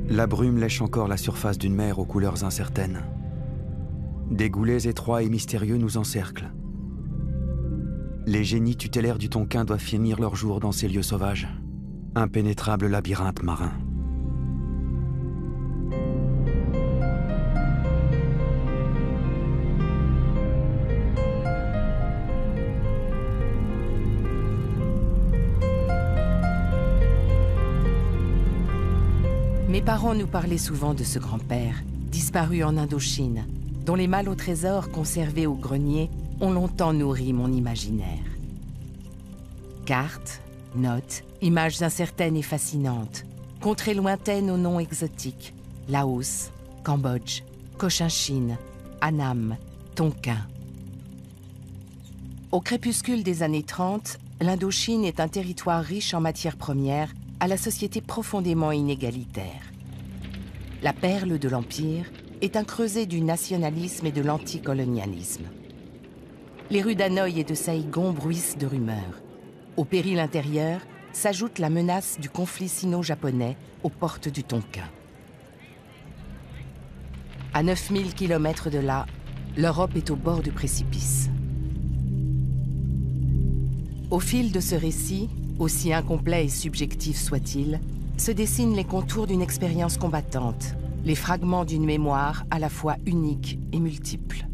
La brume lèche encore la surface d'une mer aux couleurs incertaines. Des goulets étroits et mystérieux nous encerclent. Les génies tutélaires du Tonkin doivent finir leur jour dans ces lieux sauvages. Impénétrable labyrinthe marin. Mes parents nous parlaient souvent de ce grand-père, disparu en Indochine, dont les malles au trésor conservés au grenier ont longtemps nourri mon imaginaire. Cartes, notes, images incertaines et fascinantes, contrées lointaines aux noms exotiques, Laos, Cambodge, Cochinchine, Annam, Tonkin. Au crépuscule des années 30, l'Indochine est un territoire riche en matières premières à la société profondément inégalitaire. La perle de l'Empire est un creuset du nationalisme et de l'anticolonialisme. Les rues d'Hanoï et de Saïgon bruissent de rumeurs. Au péril intérieur s'ajoute la menace du conflit sino-japonais aux portes du Tonkin. À 9000 km de là, l'Europe est au bord du précipice. Au fil de ce récit, aussi incomplet et subjectif soit-il, se dessinent les contours d'une expérience combattante, les fragments d'une mémoire à la fois unique et multiple.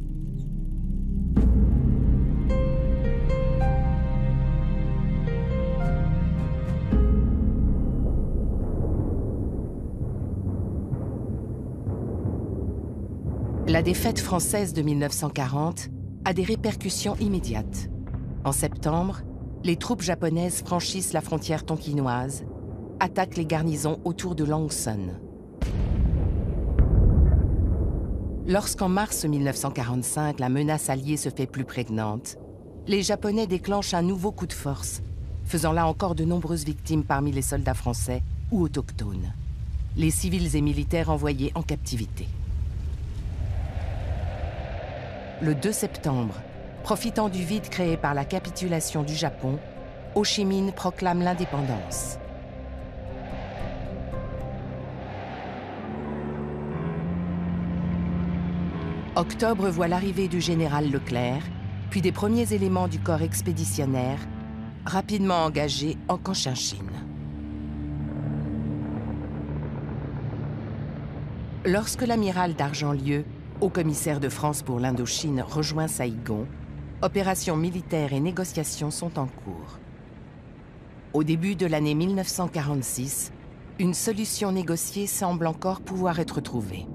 La défaite française de 1940 a des répercussions immédiates. En septembre, les troupes japonaises franchissent la frontière tonkinoise, attaquent les garnisons autour de Langson. Lorsqu'en mars 1945, la menace alliée se fait plus prégnante, les Japonais déclenchent un nouveau coup de force, faisant là encore de nombreuses victimes parmi les soldats français ou autochtones, les civils et militaires envoyés en captivité. Le 2 septembre, profitant du vide créé par la capitulation du Japon, Ho Chi Minh proclame l'indépendance. Octobre voit l'arrivée du général Leclerc, puis des premiers éléments du corps expéditionnaire, rapidement engagés en Cochinchine. Lorsque l'amiral d'Argentlieu, haut-commissaire de France pour l'Indochine, rejoint Saïgon, opérations militaires et négociations sont en cours. Au début de l'année 1946, une solution négociée semble encore pouvoir être trouvée.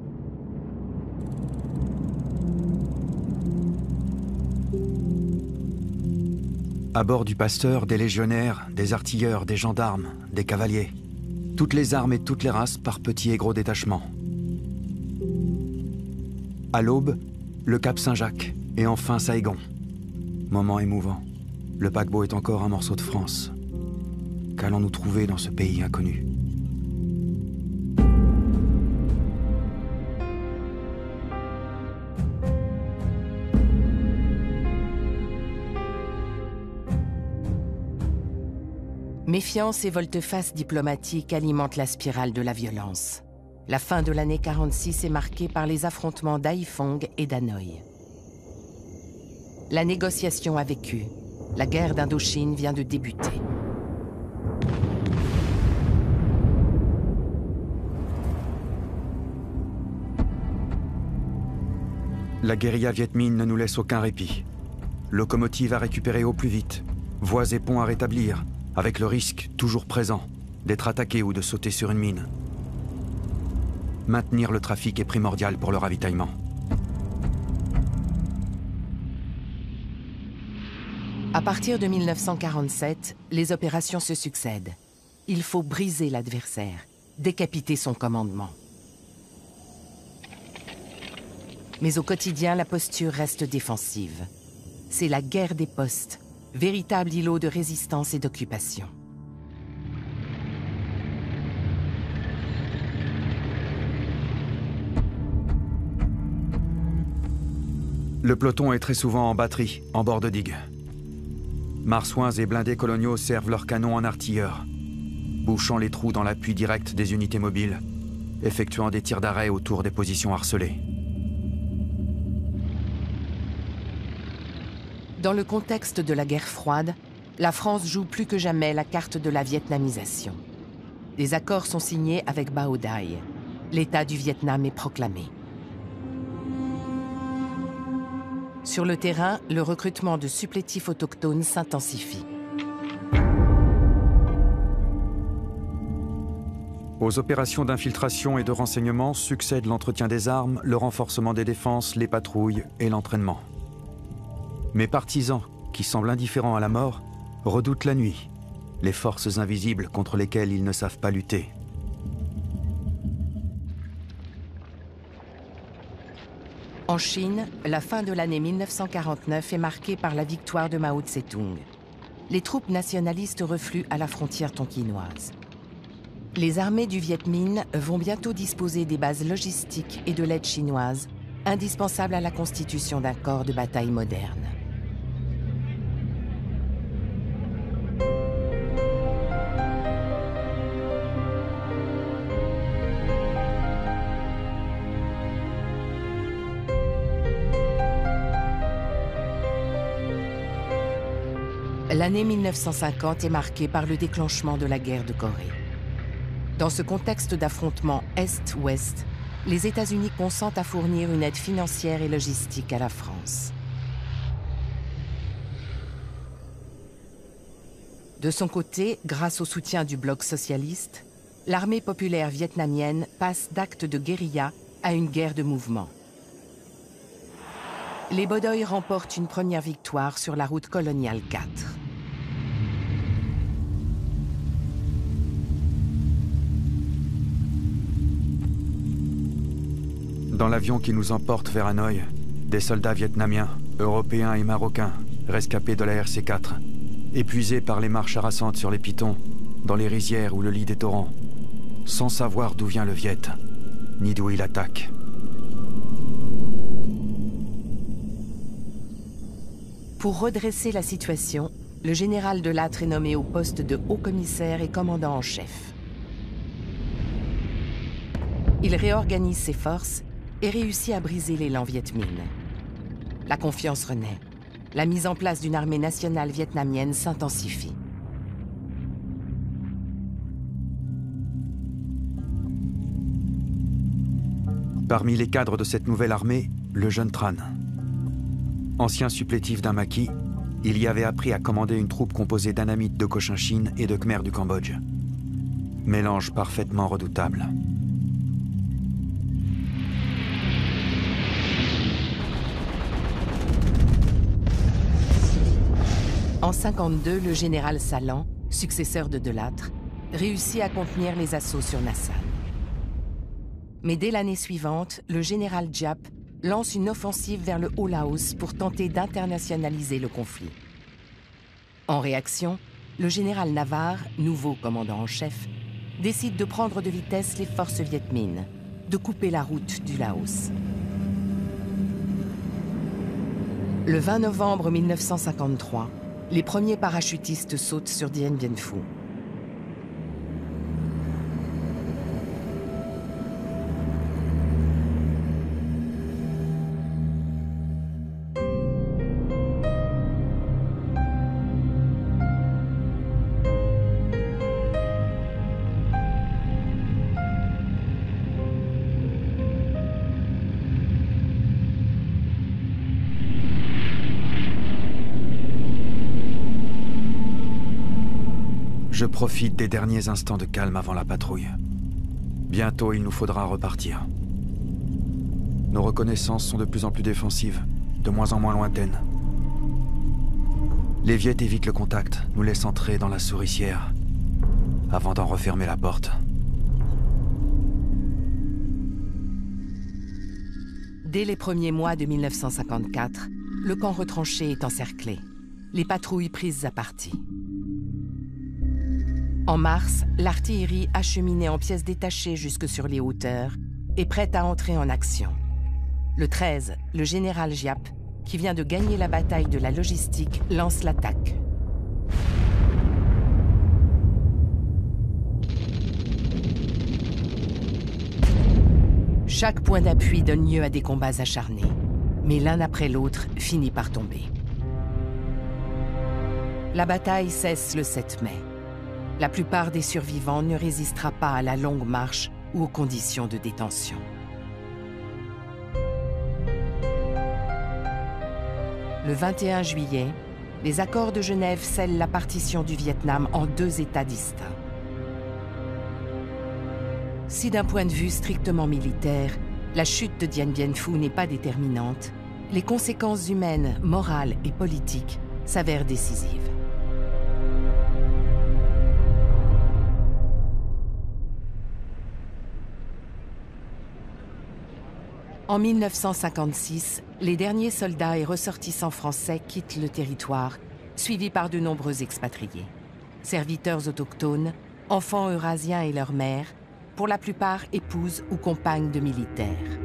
À bord du Pasteur, des légionnaires, des artilleurs, des gendarmes, des cavaliers. Toutes les armes et toutes les races par petits et gros détachements. À l'aube, le Cap Saint-Jacques et enfin Saïgon. Moment émouvant. Le paquebot est encore un morceau de France. Qu'allons-nous trouver dans ce pays inconnu ? Méfiance et volte-face diplomatique alimentent la spirale de la violence. La fin de l'année 46 est marquée par les affrontements d'Haiphong et d'Hanoï. La négociation a vécu. La guerre d'Indochine vient de débuter. La guérilla Viet Minh ne nous laisse aucun répit. Locomotives à récupérer au plus vite, voies et ponts à rétablir, avec le risque toujours présent d'être attaqué ou de sauter sur une mine. Maintenir le trafic est primordial pour le ravitaillement. À partir de 1947, les opérations se succèdent. Il faut briser l'adversaire, décapiter son commandement. Mais au quotidien, la posture reste défensive. C'est la guerre des postes, véritable îlot de résistance et d'occupation. Le peloton est très souvent en batterie, en bord de digue. Marsouins et blindés coloniaux servent leurs canons en artilleurs, bouchant les trous dans l'appui direct des unités mobiles, effectuant des tirs d'arrêt autour des positions harcelées. Dans le contexte de la guerre froide, la France joue plus que jamais la carte de la vietnamisation. Des accords sont signés avec Bao Dai. L'État du Vietnam est proclamé. Sur le terrain, le recrutement de supplétifs autochtones s'intensifie. Aux opérations d'infiltration et de renseignement succèdent l'entretien des armes, le renforcement des défenses, les patrouilles et l'entraînement. Mes partisans, qui semblent indifférents à la mort, redoutent la nuit, les forces invisibles contre lesquelles ils ne savent pas lutter. En Chine, la fin de l'année 1949 est marquée par la victoire de Mao Tse-tung. Les troupes nationalistes refluent à la frontière tonkinoise. Les armées du Viet Minh vont bientôt disposer des bases logistiques et de l'aide chinoise, indispensables à la constitution d'un corps de bataille moderne. L'année 1950 est marquée par le déclenchement de la guerre de Corée. Dans ce contexte d'affrontement Est-Ouest, les États-Unis consentent à fournir une aide financière et logistique à la France. De son côté, grâce au soutien du bloc socialiste, l'armée populaire vietnamienne passe d'actes de guérilla à une guerre de mouvement. Les Bodoï remportent une première victoire sur la route coloniale 4. Dans l'avion qui nous emporte vers Hanoï, des soldats vietnamiens, européens et marocains, rescapés de la RC-4, épuisés par les marches harassantes sur les pitons, dans les rizières ou le lit des torrents, sans savoir d'où vient le Viet, ni d'où il attaque. Pour redresser la situation, le général de Lattre est nommé au poste de haut-commissaire et commandant en chef. Il réorganise ses forces et réussit à briser l'élan Viet Minh. La confiance renaît. La mise en place d'une armée nationale vietnamienne s'intensifie. Parmi les cadres de cette nouvelle armée, le jeune Tran. Ancien supplétif d'un maquis, il y avait appris à commander une troupe composée d'Anamites de Cochinchine et de Khmers du Cambodge. Mélange parfaitement redoutable. En 1952, le général Salan, successeur de Delattre, réussit à contenir les assauts sur Nassan. Mais dès l'année suivante, le général Giap lance une offensive vers le Haut-Laos pour tenter d'internationaliser le conflit. En réaction, le général Navar, nouveau commandant en chef, décide de prendre de vitesse les forces Viet Minh, de couper la route du Laos. Le 20 novembre 1953, les premiers parachutistes sautent sur Dien Bien Phu. Je profite des derniers instants de calme avant la patrouille. Bientôt, il nous faudra repartir. Nos reconnaissances sont de plus en plus défensives, de moins en moins lointaines. Les Viets évitent le contact, nous laissent entrer dans la souricière, avant d'en refermer la porte. Dès les premiers mois de 1954, le camp retranché est encerclé. Les patrouilles prises à partie. En mars, l'artillerie acheminée en pièces détachées jusque sur les hauteurs est prête à entrer en action. Le 13, le général Giap, qui vient de gagner la bataille de la logistique, lance l'attaque. Chaque point d'appui donne lieu à des combats acharnés, mais l'un après l'autre finit par tomber. La bataille cesse le 7 mai. La plupart des survivants ne résistera pas à la longue marche ou aux conditions de détention. Le 21 juillet, les accords de Genève scellent la partition du Vietnam en 2 États distincts. Si d'un point de vue strictement militaire, la chute de Dien Bien Phu n'est pas déterminante, les conséquences humaines, morales et politiques s'avèrent décisives. En 1956, les derniers soldats et ressortissants français quittent le territoire, suivis par de nombreux expatriés. Serviteurs autochtones, enfants eurasiens et leurs mères, pour la plupart épouses ou compagnes de militaires.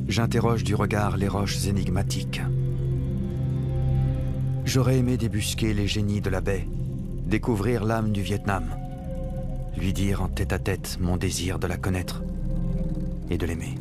J'interroge du regard les roches énigmatiques. J'aurais aimé débusquer les génies de la baie, découvrir l'âme du Vietnam, lui dire en tête-à-tête mon désir de la connaître et de l'aimer.